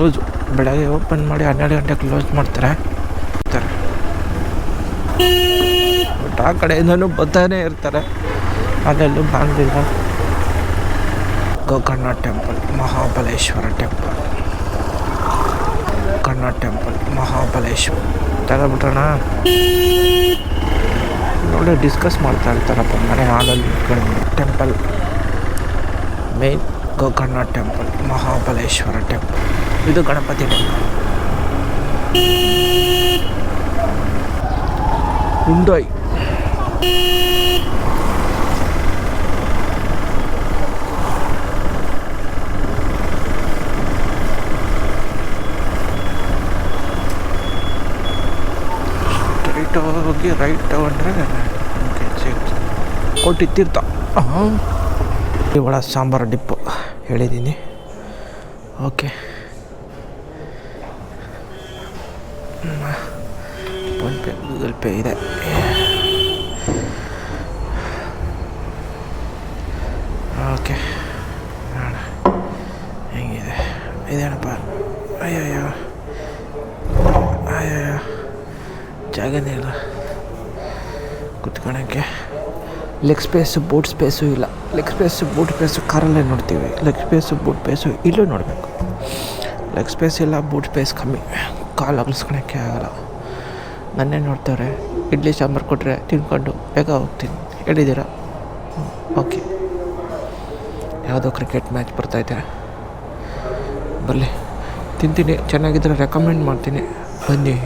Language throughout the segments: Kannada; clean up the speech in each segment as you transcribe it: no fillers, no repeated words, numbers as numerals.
ಕ್ಲೋಸು. ಬೆಳಗ್ಗೆ ಓಪನ್ ಮಾಡಿ 12 ಗಂಟೆ ಕ್ಲೋಸ್ ಮಾಡ್ತಾರೆ. ಬಟ್ ಆ ಕಡೆಯಿಂದನೂ ಬರ್ತಾನೆ ಇರ್ತಾರೆ. ಅದೆಲ್ಲೂ ಬಾಂಗ್ಲಿಲ್ಲ. Gokarna temple, Mahabaleshwara temple, Gokarna temple, Mahabaleshwara ತಗೊಬಿಟ್ರೋಣ. ನೋಡಿ ಡಿಸ್ಕಸ್ ಮಾಡ್ತಾ ಇರ್ತಾರಪ್ಪ ಮನೆ ಹಾಲಲ್ಲಿ. Temple main Gokarna temple, Mahabaleshwara temple. ಇದು ಗಣಪತಿ ಟೆಂಪಲ್. ಹುಂಡೈ ಸ್ಟ್ರೈಟ್ ಹೋಗಿ ರೈಟ್ ತಗೊಂಡ್ರೆ ಕೋಟಿ ತೀರ್ಥ. ಇವಳ ಸಾಂಬಾರು ಡಿಪ್ಪು ಹೇಳಿದ್ದೀನಿ. ಓಕೆ, ಫೋನ್ಪೇ ಗೂಗಲ್ ಪೇ ಇದೆ. ಓಕೆ ನೋಡ ಹೆಂಗಿದೆ. ಇದೇನಪ್ಪ, ಅಯ್ಯಯ್ಯೋ ಅಯ್ಯಯ್ಯೋ ಜಾಗನೇ ಇಲ್ಲ ಕುತ್ಕೊಳ್ಳೋಕ್ಕೆ. ಲೆಗ್ ಸ್ಪೇಸು ಬೂಟ್ ಸ್ಪೇಸು ಇಲ್ಲ. ಲೆಗ್ ಸ್ಪೇಸು ಬೂಟ್ ಸ್ಪೇಸು ಕಾರಲ್ಲೇ ನೋಡ್ತೀವಿ. ಲೆಗ್ ಸ್ಪೇಸು ಬೂಟ್ ಸ್ಪೇಸು ಇಲ್ಲೂ ನೋಡಬೇಕು. ಲೆಗ್ ಸ್ಪೇಸ್ ಇಲ್ಲ, ಬೂಟ್ ಸ್ಪೇಸ್ ಕಮ್ಮಿ. ಕಾಲು ಅಗಲಿಸ್ಕೊಳಕ್ಕೆ ಆಗಲ್ಲ. ನನ್ನೇ ನೋಡ್ತವ್ರೆ. ಇಡ್ಲಿ ಸಾಂಬಾರು ಕೊಟ್ಟರೆ ತಿನ್ಕೊಂಡು ಬೇಗ ಹೋಗ್ತೀನಿ. ಹೇಳಿದ್ದೀರಾ? ಓಕೆ. ಯಾವುದೋ ಕ್ರಿಕೆಟ್ ಮ್ಯಾಚ್ ಬರ್ತೈತೆ, ಬರಲಿ ತಿಂತೀನಿ. ಚೆನ್ನಾಗಿದ್ದರೆ ರೆಕಮೆಂಡ್ ಮಾಡ್ತೀನಿ. ಬನ್ನಿ.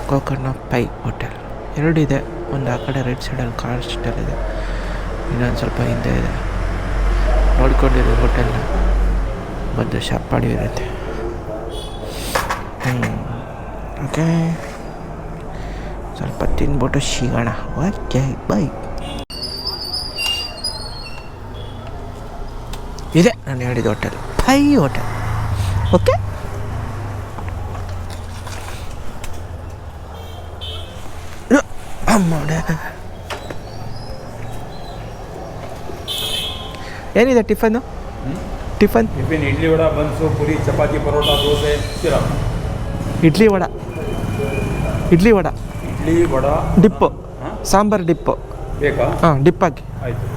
ಗೋಕರ್ಣ ಪೈ ಹೋಟೆಲ್ 2 ಇದೆ. ಒಂದು ಆ ಕಡೆ ರೈಟ್ ಸೈಡಲ್ಲಿ ಕಾರ್ ಸ್ಟೈಲ್ ಇದೆ, ಇನ್ನೊಂದು ಸ್ವಲ್ಪ ಹಿಂದೆ ಇದೆ. ನೋಡ್ಕೊಂಡಿರೋ ಹೋಟೆಲ್ನ ಬಂದು ಶಾಪ್ ಮಾಡಿರುತ್ತೆ. ಓಕೆ, ಸ್ವಲ್ಪ ತಿನ್ಬಿಟ್ಟು ಸಿಗೋಣ. Okay bye. ಇದೆ ನಾನು ಹೇಳಿದ ಹೋಟೆಲ್, ಪೈ ಹೋಟೆಲ್. ಓಕೆ, ಏನಿದೆ tiffin? Tiffin idli vada, buns, puri, chapati, paratha, dosa, idli vada, idli vada, idli vada dip, sambar dip ಬೇಕಾ? ಹಾಂ, ಡಿಪ್ ಹಾಕಿ. ಆಯಿತು.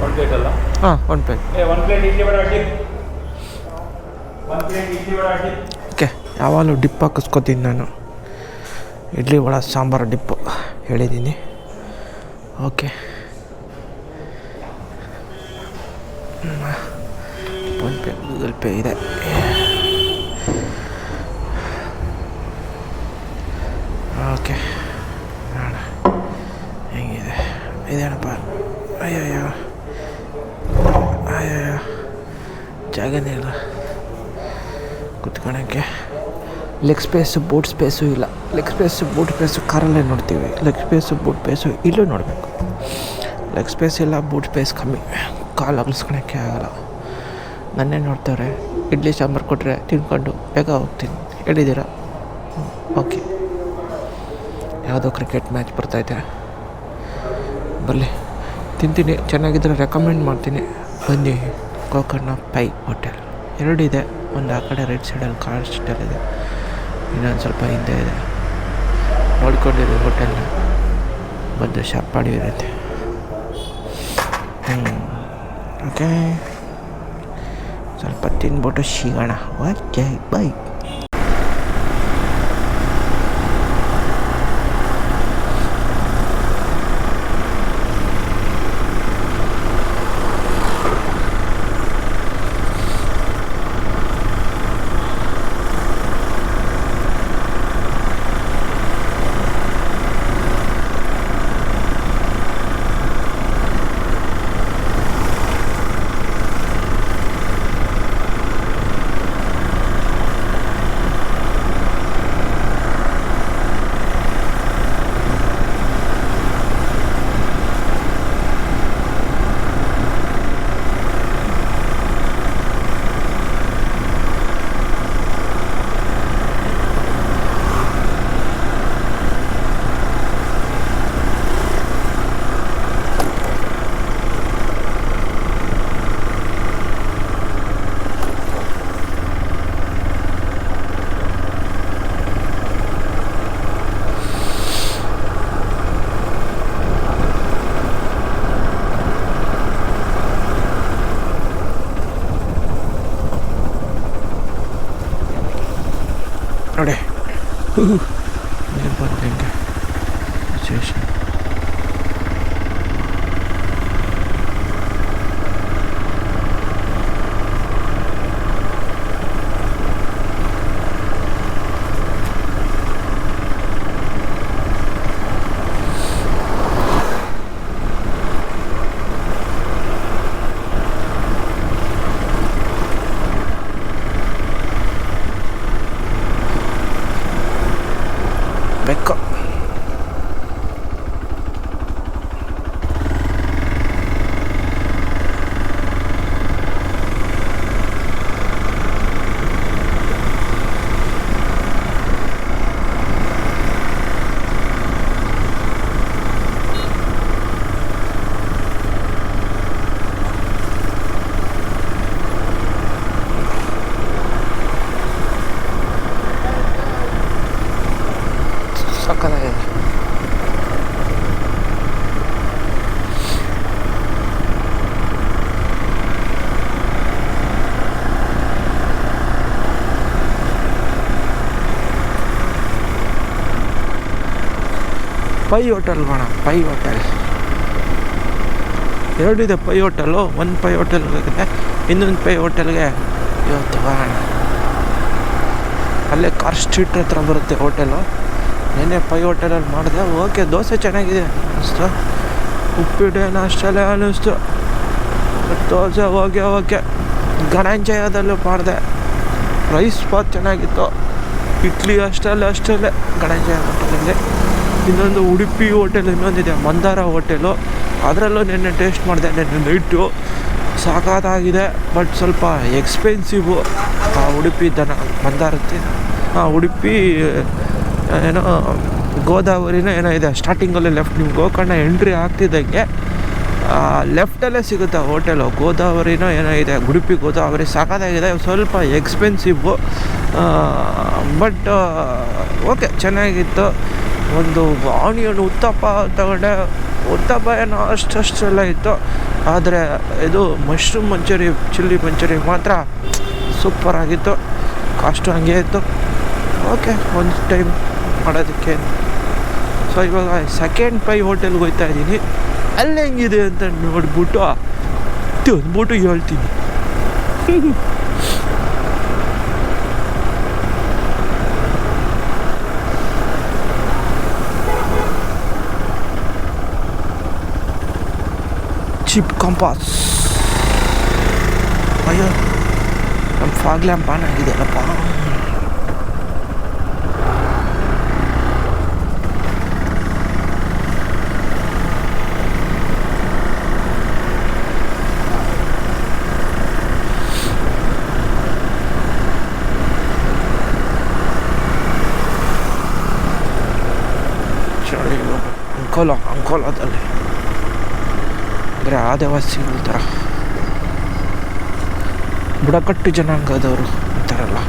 1 ಪ್ಲೇಟ್ ಅಲ್ಲ? ಹಾಂ, 1 plate. 1 plate idli vada dip. 1 plate idli vada dip. Okay, ಯಾವಾಗಲೂ ಡಿಪ್ ಹಾಕಿಸ್ಕೊತೀನಿ ನಾನು. ಇಡ್ಲಿ ವಡ ಸಾಂಬಾರು ಡಿಪ್ಪು ಹೇಳಿದ್ದೀನಿ. ಓಕೆ, ಫೋನ್ಪೇ ಗೂಗಲ್ ಪೇ ಇದೆ. ಓಕೆ ನೋಡ ಹೆಂಗಿದೆ. ಇದೇನಪ್ಪ, ಅಯ್ಯಯ್ಯೋ ಅಯ್ಯಯ್ಯೋ ಜಾಗನೇ ಇಲ್ಲ ಕುತ್ಕೊಳ್ಳೋಕ್ಕೆ. ಲೆಗ್ ಸ್ಪೇಸು ಬೂಟ್ ಸ್ಪೇಸು ಇಲ್ಲ. ಲೆಗ್ ಸ್ಪೇಸು ಬೂಟ್ ಸ್ಪೇಸು ಕಾರಲ್ಲೇ ನೋಡ್ತೀವಿ. ಲೆಗ್ ಸ್ಪೇಸು ಬೂಟ್ ಸ್ಪೇಸು ಇಲ್ಲೂ ನೋಡಬೇಕು. ಲೆಗ್ ಸ್ಪೇಸ್ ಇಲ್ಲ, ಬೂಟ್ ಸ್ಪೇಸ್ ಕಮ್ಮಿ. ಕಾಲು ಅಗಲಿಸ್ಕೊಳಕ್ಕೆ ಆಗಲ್ಲ. ನನ್ನೇ ನೋಡ್ತವ್ರೆ. ಇಡ್ಲಿ ಸಾಂಬಾರು ಕೊಟ್ಟರೆ ತಿನ್ಕೊಂಡು ಬೇಗ ಹೋಗ್ತೀನಿ. ಹೇಳಿದ್ದೀರಾ? ಓಕೆ. ಯಾವುದೋ ಕ್ರಿಕೆಟ್ ಮ್ಯಾಚ್ ಬರ್ತೈತೆ, ಬರಲಿ ತಿಂತೀನಿ. ಚೆನ್ನಾಗಿದ್ದರೆ ರೆಕಮೆಂಡ್ ಮಾಡ್ತೀನಿ. ಬನ್ನಿ. ಗೋಕರ್ಣ ಪೈ ಹೋಟೆಲ್ 2 ಇದೆ. ಒಂದು ಆ ಕಡೆ ರೈಟ್ ಸೈಡಲ್ಲಿ ಕಾರ್ ಸ್ಟೈಲ್ ಇದೆ, ಇನ್ನೊಂದು ಸ್ವಲ್ಪ ಹಿಂದೆ ಇದೆ. ನೋಡ್ಕೊಂಡಿರೋ ಹೋಟೆಲ್ನ ಬಂದು ಶಾಪ್ ಮಾಡಿರುತ್ತೆ. ಓಕೆ, ಸ್ವಲ್ಪ ತಿನ್ಬಿಟ್ಟು ಸಿಗೋಣ. Okay bye. ನೀರು ಬಂದು ಹೆಂಗೆ ವಿಶೇಷ. ಬೆಕ್ಕ ಸಕ್ಕತ್ತಾಗಿದೆ. ಪೈ ಹೋಟೆಲ್ ಮಾಡೋಣ. ಪೈ ಹೋಟೆಲ್ ಎರಡಿದೆ. ಪೈ ಹೋಟೆಲು, ಒಂದು ಪೈ ಹೋಟೆಲ್ಗೆ ಇನ್ನೊಂದು ಪೈ ಹೋಟೆಲ್ಗೆ ಇವತ್ತು ಹೋಗೋಣ. ಅಲ್ಲೇ ಕಾರ್ ಸ್ಟ್ರೀಟ್ ಹತ್ರ ಬರುತ್ತೆ ಹೋಟೆಲು. ನೆನ್ನೆ ಪೈ ಹೋಟೆಲಲ್ಲಿ ಮಾಡಿದೆ. ಓಕೆ, ದೋಸೆ ಚೆನ್ನಾಗಿದೆ ಅನ್ನಿಸ್ತು. ಉಪ್ಪಿಟ್ಟೇನು ಅಷ್ಟಲ್ಲೇ ಅನ್ನಿಸ್ತು. ದೋಸೆ ಓಕೆ. ಗಣಾಂಜಯದಲ್ಲೂ ಮಾಡಿದೆ. ರೈಸ್ ಬಾತ್ ಚೆನ್ನಾಗಿತ್ತು. ಇಡ್ಲಿ ಅಷ್ಟಲ್ಲೇ ಗಣಾಂಜಯ ಹೋಟೆಲಲ್ಲಿ. ಇನ್ನೊಂದು ಉಡುಪಿ ಹೋಟೆಲ್ ಇನ್ನೊಂದಿದೆ, ಮಂದಾರ ಹೋಟೆಲು. ಅದರಲ್ಲೂ ನೆನ್ನೆ ಟೇಸ್ಟ್ ಮಾಡಿದೆ. ನೆನ್ನೆ ನೈಟು ಸಾಕಾಗಿದೆ. ಬಟ್ ಸ್ವಲ್ಪ ಎಕ್ಸ್ಪೆನ್ಸಿವು. ಉಡುಪಿ ಮಂದಾರಕ್ಕೆ ಉಡುಪಿ ಏನೋ ಗೋದಾವರಿನೋ ಏನೋ ಇದೆ. ಸ್ಟಾರ್ಟಿಂಗಲ್ಲಿ ಲೆಫ್ಟ್ ನಿಮ್ಗೆ ಗೋಕರ್ಣ ಎಂಟ್ರಿ ಆಗ್ತಿದ್ದಂಗೆ ಲೆಫ್ಟಲ್ಲೇ ಸಿಗುತ್ತೆ ಹೋಟೆಲು. ಗೋದಾವರಿನೋ ಏನೋ ಇದೆ, ಉಡುಪಿ ಗೋದಾವರಿ. ಸಾಕಾಗಿದೆ. ಸ್ವಲ್ಪ ಎಕ್ಸ್ಪೆನ್ಸಿವು, ಬಟ್ ಓಕೆ, ಚೆನ್ನಾಗಿತ್ತು. ಒಂದು ಆನಿಯನ್ ಉತ್ತಪ್ಪ ತಗೊಂಡೆ. ಉತ್ತಪ್ಪ ಏನೋ ಅಷ್ಟೆಲ್ಲ ಇತ್ತು. ಆದರೆ ಇದು ಮಶ್ರೂಮ್ ಮಂಚೂರಿ, ಚಿಲ್ಲಿ ಮಂಚೂರಿ ಮಾತ್ರ ಸೂಪರಾಗಿತ್ತು. ಕಾಸ್ಟು ಹಂಗೆ ಇತ್ತು. ಓಕೆ, ಒಂದು ಟೈಮ್ ಮಾಡೋದಕ್ಕೆ. ಸೊ ಇವಾಗ ಸೆಕೆಂಡ್ ಪೈ ಹೋಟೆಲ್ಗೆ ಹೋಗ್ತಾ ಇದ್ದೀನಿ. ಅಲ್ಲಿ ಹೆಂಗಿದೆ ಅಂತ ನೋಡ್ಬಿಟ್ಟು ಅಂದ್ಬಿಟ್ಟು ಹೇಳ್ತೀನಿ. Chip compass. ಅಯ್ಯೋ, ನಮ್ಮ ಫಾಗ್ ಲ್ಯಾಂಪ್ ಆನ್ ಆಗಿದೆಯಲ್ಲಪ್ಪ. ಚಳಿ ಅಂಕೋಲಾದಲ್ಲಿ ಅಂದರೆ ಆದಿವಾಸಿಗಳ ಥರ ಬುಡಕಟ್ಟು ಜನಾಂಗದವರು ಅಂತಾರಲ್ಲ,